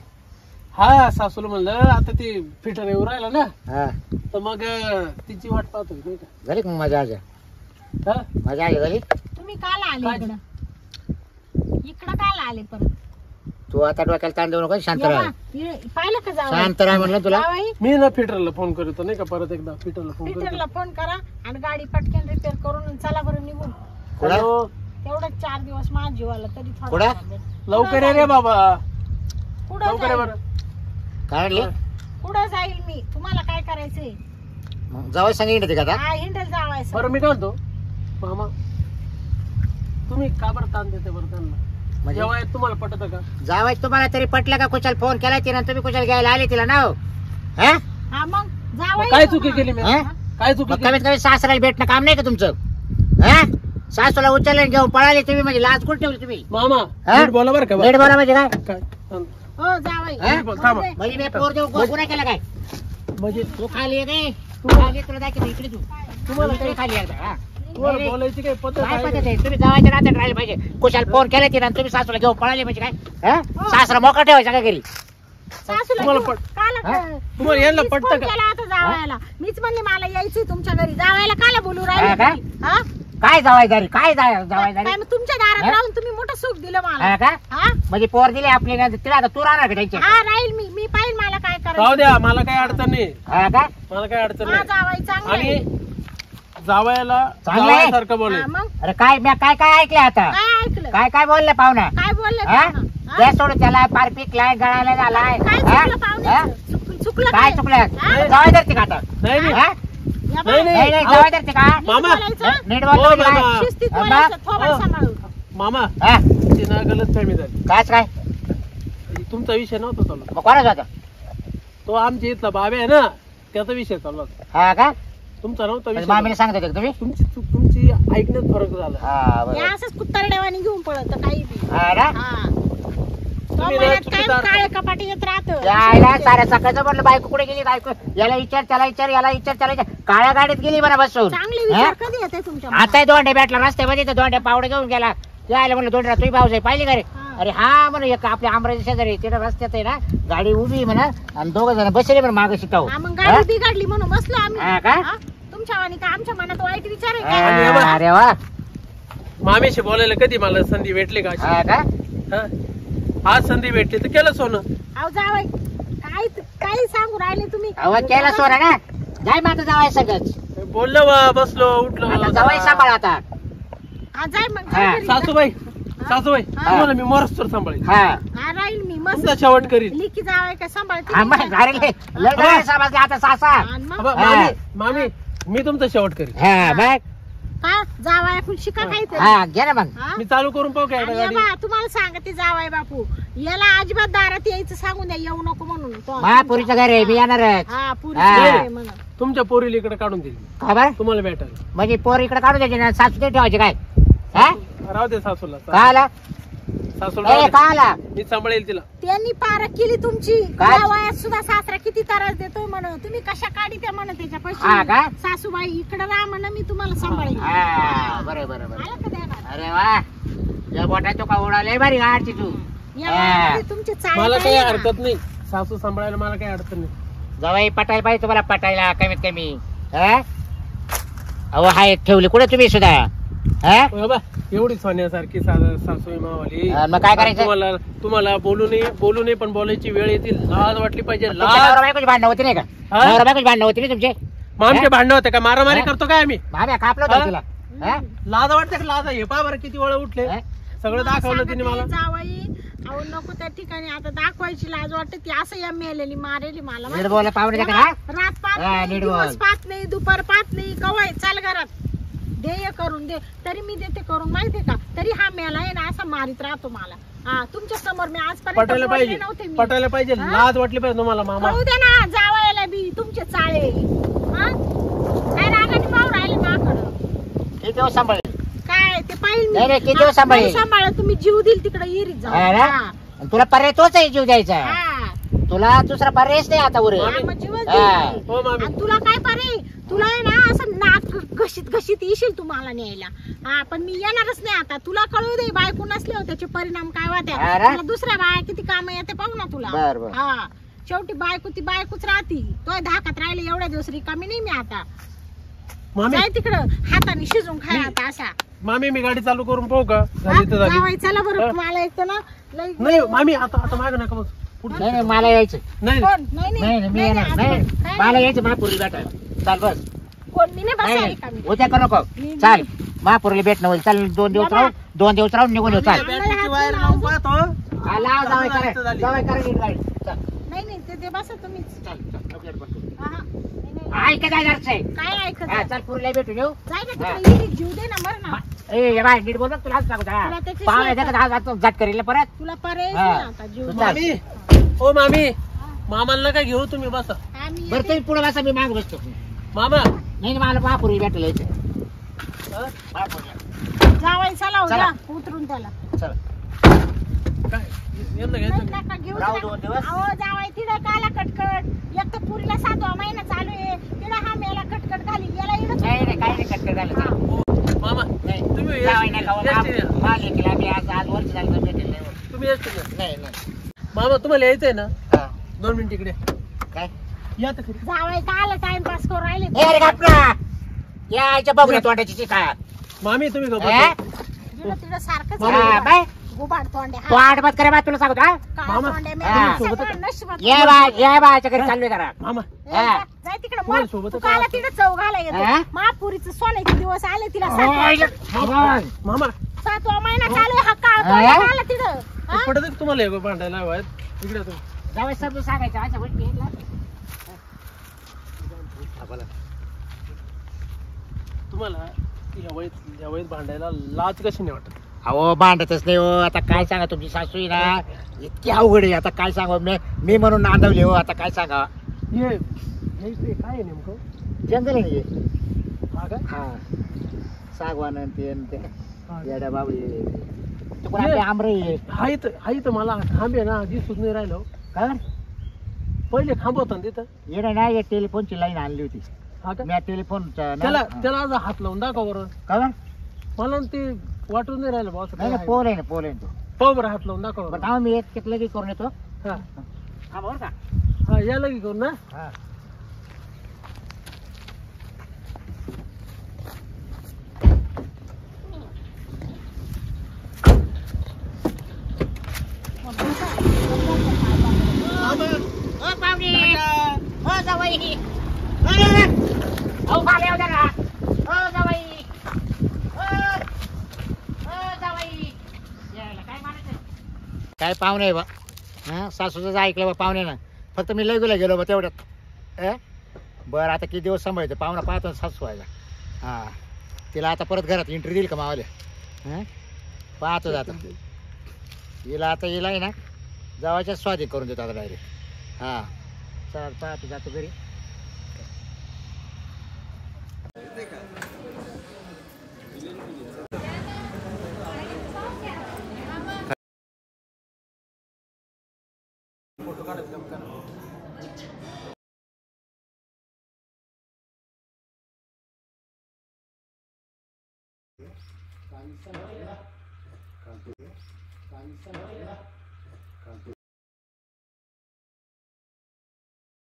हा सासूला म्हणलं आता ते फिटर येऊ राहिला ना, हा तर मग तिची वाट पाहतोय नाही का. झाली का मग माझ्या आजा हा? माझ्या आई झाली. तुम्ही काल आले काय? इकडं काल आले परत? तू आता डोक्याला ताण देऊ नको, शांत ये राहा. बा, पाहिलं का जावई? शांत राहा म्हणलं तुला. जावई, मी ना फिटरला फोन करतो नाही का, परत एकदा फिटरला फोन पीटरला करतो. फोन करा आणि गाडी पटकन रिपेअर करून आणि चला बरं निघून. कुठं? हॅलो, तेवढं 4 दिवस माझ्या जीवाला तरी थोडं कुठं? लागेल. लवकर ये रे बाबा, कुठं लवकर ये जाईल? बरं. काय म्हणले कुठं जाईल मी? तुम्हाला काय करायचंय? मग जावं सांगितलं ते का आता? हा, हिंडल जावायचं. बरं मी काय म्हणतो मामा, तुम्ही का बरं ताण देते बरं त्यांना? म्हणजे जेव्हा तुम्हाला पटत का? जावाय तुम्हाला तरी पटलं का? कुशाल फोन केला तिला, तुम्ही कुशाल घ्यायला आले तिला ना हो? हा हा मग मग जावाई काय तो चुकी ना. केली मी? हा? काय चुकी मग केली? कमीत कमी सासऱ्याला भेटणं काम नाही का तुमचं? हा सासूला उचलले घेऊन पळाले तुम्ही, म्हणजे लाज कुठे ठेवली तुम्ही? मामा हा? नीट बोला बरं का बा. नीट बोला म्हणजे काय? काय हो जावाई. हा? थांबा. म्हणजे मी पोर देऊ गुन्हा केला काय? म्हणजे तू खाली आहे काय? तू खाली आहे, तुला दाखवतो इकडे तू. तुम्हाला तरी खाली आहे का? हा? तुम्हाला नाही, बोलायची काय पद्धत काय आहे पद्धत का? आहे? तुम्ही जावायच्या नात्यात राहिले पाहिजे. कुशाल फोन केला तिला आणि तुम्ही सासूला घेऊन पळाले म्हणजे काय? हा? सासरा मोका ठेवायचा का घरी? सासूला तुम्हाला घेऊन- काला हा? तुम्हाला यांना मीच पटतं फोन का? केला होता जावायला. मीच म्हणले मला यायचंय तुमच्या घरी. जावायला काला बोलू हा राहिले का? तुम्ही? हा? काय जावायदारी? काय जावायदारी? काय मग तुमच्या दारात हा? राहून तुम्ही मोठं सुख दिलं मला. हा का? हा? म्हणजे पोर दिली आपली ना, तिला आता तू राहणार का त्यांच्या? हा, राहील मी पाहिजे मला काय राहू करायचं. द्या, मला काही अडचण नाही. हा का? मला काही अडचण हा, नाही. जावाई चांगलं आहे. आणि जावयाला चांगलं आहे. जावयासारखं हा, बोलायचं. मग अरे काय मी काय काय ऐकलं आता? काय ऐकलं? काय काय बोलले पाहुणा? काय बोलले हा? पाहुणं? हा? गॅस सोडून त्याला पार पिकलाय, गळायला झालाय. काय हा? चुकलं हा? पाहुणे? चुकलं काय चुकलं? हा? जावाय धरते का आता? नाही नाही. हा? या बाई, नाही, नाही नाही, जावाय धरते का? मामा. बोलायचं? नीट हो, बोलतो मामा. काय? शिस्तीत हा, बोलायचं, बा. थोबाड हो. सांभाळून. मामा हा? ती ना गलत फॅमिली झाली. कायच काय? तुमचा विषय नव्हता चालू. मग कोणाच होता? तो आमच्या इथला बाबे आहे ना, त्याचा विषय चालू होता. हा का? तुमचा नव्हता म्हणजे विषय. मामीने सांगत होते का तुम्ही? तुमची चूक, तुमची ऐकण्यात फरक झाला. हा बरोबर. हे असंच कुत्तरड्यावानी घेऊन पळत काही बी. हा ना? हा. तो तुम्ही ना मनात काय चुकीदार- काळे कपाटी येत राहतं. यायला साऱ्या सकाळचं म्हटलं बायको कुठे गेली? बायको याला विचार, त्याला विचार, याला विचार, त्याला विचार. काळ्या गाडीत गेली म्हणा बसून. चांगले हा? विचार कधी येते तुमच्या मनात? आता दोंडे भेटला रस्त्यामध्ये, तर दोंड्या पावडे घेऊन गेला. यायला म्हणलं दोंड्या तुझी भाऊजाई पाहिली का रे? हा. अरे हा म्हणा, एक आपल्या आमराजी शेजारी तिथे रस्त्यात आहे ना, गाडी उभी आहे म्हणा आणि दोघं जण बसले म्हणा मागं शिकावं. हा, मग गाडी बिघडली म्हणून बसलो आम्ही. हा का? हा? तुमच्या वाणी का आमच्या मनात वाईट विचार आहे का? हा, अरे वा. मामीशी बोलायला कधी मला संधी भेटली का अशी? हा का? हा? आज संधी भेटली तर केलं सोनं. अहो जावाई, काय सांगू राहिले तुम्ही? अहो केला सोरा ना, जाय मग आता जावाय सगळंच. बोललो वा, बसलो उठलो. आता जावाय सांभाळ आता. हा, जाय मग हा. घरी. सासूबाई, सासूबाई हा. तुम्हाला मी मरस्तोर सांभाळेल. हा हा, राहील मी मस्त. तुमचा शेवट करील. लिखी जावाय काय सांभाळते? हा मग अरे लय समजले आता सासा. आणि मग अबा, मामी, मामी मी तुमचा शेवट करील. हा मग का जावाय आपण शिका काहीतरी. हा घे ना मग. हा? मी चालू करून पाहू काय आणि गाडी? बा, तुम्हाला सांगते जावाय बापू, याला अजिबात दारात यायचं सांगून द्या, येऊ नको म्हणून. तो- महापुरीचं घर आहे, मी येणारच. हा, पुरी हा. म्हणा. तुमच्या पोरीला इकडे काढून देईल का बरं? तुम्हाला भेटायला. म्हणजे पोर इकडे काढून द्यायचे ना, सासू ते ठेवायचे काय? हा? राहू दे सासूला. का आला? सासूला ए राहू का आला? दे. मी सांभाळेल तिला. त्यांनी पारख केली तुमची. काय? या वयात सुद्धा सासरा किती त्रास देतोय म्हण. तुम्ही कशा काढी त्या म्हण हा त्याच्यापाशी. का? सासूबाई इकडे राहा म्हण, मी तुम्हाला सांभाळेल. हा बरं बरं बरं. आलं का ध्यानात? अरे वा, या बोटा तो का उडाले भारी गाडची तू. या हा. वयामध्ये तुमचे चाळे मला काही पाहिले ना. हरकत नाही. सासू सांभाळायला मला काही अडचण नाही. जवाई पटायला पाहिजे तुम्हाला, पटायला कमीत कमी. हा? अहो हाय ठेवली कुठे तुम्ही सुद्धा हा बाबा एवढी सोन्यासारखी सासू मावाली मग काय करायचं तुम्हाला बोलू नये पण बोलायची वेळ येतील लाज वाटली पाहिजे नवरा बायकोची भांडणं होती नाही का हा? नवरा बायकोची भांडणं होती नाही तुमचे मग आमचे भांडणं होते का मारामारी हा? करतो काय आम्ही भाड्या कापलं होतं तिला हा? लाज वाटते का लाज हे पहा बरं किती वेळ उठले हा? सगळं दाखवलं तिने मला जावाई अहो नको त्या ठिकाणी आता दाखवायची लाज वाटते ती असं या मेलेली मारेली मला नीट बोला पाहुणे का रात पाहत हा, नाही नीट दिवस बोल. पाहत नाही दुपार पाहत नाही कवाय चाल घरात ध्येय करून दे तरी मी देते करून माहितीये का तरी हा मेला आहे ना असा मारित राहतो मला हा तुमच्या समोर मी आजपर्यंत पटायला बोलले पाहिजे नव्हते मी पटायला पाहिजे हा? लाज वाटली पाहिजे तुम्हाला मामा कळू दे ना जावयाला बी तुमचे चाळे हा काय रागाने पाहू राहिले माकडं किती दिवस सांभाळेल काय ते पाहिजे नाही, नाही, किती दिवस सांभाळेल? सांभाळ तुम्ही जीव दिल तिकडे इरीत जाऊ हा ना? हा. आणि तुला पर्याय तोच आहे जीव द्यायचा हा. तुला दुसरा पर्यायच नाही आता उरे हा, मग जीवच हा. दिल. हो मामी आणि तुला काय पारे तुला आहे ना असं नाक घशीत येशील तुम्हाला न्यायला हा पण मी येणारच नाही आता तुला कळू दे बायको नसले हो त्याचे परिणाम काय होते अरे? तुला दुसऱ्या बाया किती काम येते पाहू ना तुला बर, बर. हा शेवटी बायको ती बायकोच राहती तो धाकात राहिले एवढ्या दिवस रिकामी नाही मी आता मामी जाय तिकडं हाताने शिजून खाय आता असा मामी मी गाडी चालू करून पाहू का झाली तर झाली जावाई चला बरं हा? मला एक तर ना लई नाही मामी आता माग नका बस पुढे नाही नाही मला यायचं नाही कोण नाही नाही नाही, मी येणार नाही, नाही काय मला नाही. यायचं महापुरी भेटायला चाल बस कोण मी नाही नाही बसा नाही रिकामी उद्या करू नको मी- चाल महापुरीला भेटणं होईल चाल 2 दिवस बाबा. राहून 2 दिवस राहून निघून येऊ चाल बॅटरीची वायर लावून पाहतो हा, लाव जावई झाली. करा जावई करा नीट गाडी चाल नाही नाही ते बसा तुम्हीच चाल चाल लवकर बंद करू. हा, हा. नाही, नाही. ऐका काय घरचं आहे काय ऐकत हा, चल पुरीला भेटून येऊ जाय ना हा. तिकडे इरीत जीव दे ना मर ना ए बाय नीट बोल बघ, तुला सांगू तुला त्याची पाहुणे शिवाय देखत आज झट करेल परत तुला पर्याय हा. नाही आता जीव तू दे. मामी ओ मामी मामाला नका घेऊ तुम्ही बसा आम्ही बरं तुम्ही पुढे बसा मी माग बसतो मामा नाही मला महापुरी भेटायला यायचं हा? महापुरीला. जावाई चला हो, चला. जा उतरून त्याला चल काय यांना नाही, घ्यायचं नका घेऊ राहू तिला. 2 दिवस. अहो जावाई तिथं काला कटकट एक तर पुरीला 7वा महिना चालू आहे तिला हा मेला कटकट घाली याला इडच नाही नाही काही नाही कटकट झालं चल. हो, मामा नाही तुम्ही जावई नाही खाऊ. एसटी या. माल केला मी आज वर्ष झालं तर भेटेल नाही होत. तुम्ही एसटी या. नाही नाही मामा तुम्हाला यायचंय ना हा. 2 मिनिट इकडे काय या तर खरी. जावाई काला टाइमपास करू राहिले ए अरे घापला यायच्या बघूया तोंडाची चिका मामी तुम्ही हा? गप्पा तिला तिला सारखंच हा, बाय गुबाड तोंडे तो आडबत करे बा तुला सांगतो हा? काळा मामा, तोंडे हा. सगळं नशिबात ये बायच्या घरी चाललोय जरा मामा हा. जाय तिकडे तुम्हाला सोबतच तू काला तिकडे चव घाला हा? येतो महापुरीचं सोन्याचे दिवस आले तिला होय. मामा 7वा महिना चालू आहे हा काळ हा? तोंड आला तिथं हा? पडत तुम्हाला हे भांडायला हवायत इकडे तुम्ही जावई समजून सांगायचं अच्छा वट घे. तुम्हाला या वळीत भांडायला लाज कशी नाही वाटत अहो भांडतच नाही हो आता काय सांगा तुमची सासू आहे ना इतकी अवघड आहे आता काय सांगा मी म्हणून नांदवले हो आता काय सांगा हे इकडे काय आहे नेमकं जंगल आहे हे. हा का हा सागवान आणि ते आणि ते हा. येड्या बाबळी ते कोण आपले आमरे आहे. हा इथं मला खांब आहे ना दिसूच नाही राहिलो काय पहिले खांब होता ना तिथं येणं ना एक टेलिफोनची लाईन आणली होती हा का मी टेलिफोनचा त्याला आज हात लावून दाखव बरं काय मला ना ते वाटून नाही राहिलं बॉस नाही नाही, पोल आहे ना पोल आहे ना तो पाहू बरं हात लावून दाखव बरं बरं थांबा, मी एक किती लगेच करून येतो हा हा बरं का हा या लगी करू ना हा ओ पाहुणे ओ जावई अहो खाली येऊ द्या ना ओ जावई काय म्हणायचं काय पाहुणे आहे बा हा सासूचं ऐकलं बा पाहुण्यानं फक्त मी लगेला गेलो बा तेवढ्यात बरं आता किती दिवस सांभाळतो पाहुणा पाहतो सासू व्हायला हां तिला आता परत घरात एंट्री देईल का मावाले हां पाहतो आता हिला आता हिला आहे ना जावाच्या स्वाधीन करून देतो आता डायरेक्ट हां चल पाहतो जातो घरी फोटो काढायचा